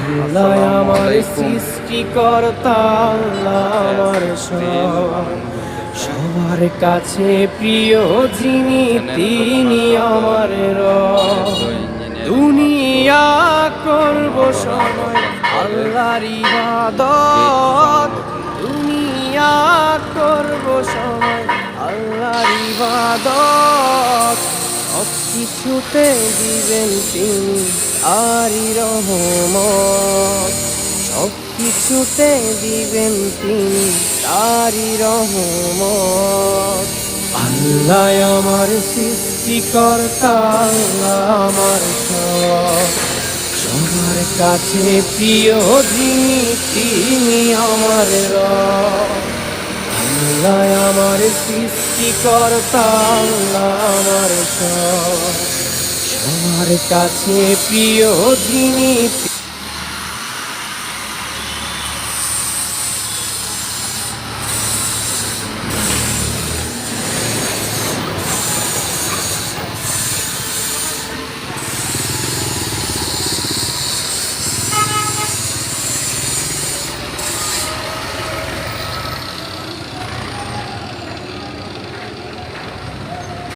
আল্লাহ আমার সৃষ্টিকর্তা, আল্লাহ আমার সবার কাছে প্রিয় যিনি, তিনি আমার রব। দুনিয়া করব সময় আল্লাহর ইবাদত, দুনিয়া করব সময় আল্লাহর ইবাদত। সব কিছুতে দিবেন তিনি আরি রহমত, সব কিছুতে দিবেন তিনি তারি রহমত। আল্লাহ আমার সৃষ্টিকর্তা, আল্লাহ আমার সবার কাছে প্রিয় যিনি, তিনি আমার রব। আল্লাহ আমার সৃষ্টিকর্তা, আল্লাহ আমার সবার কাছে প্রিয় যিনি।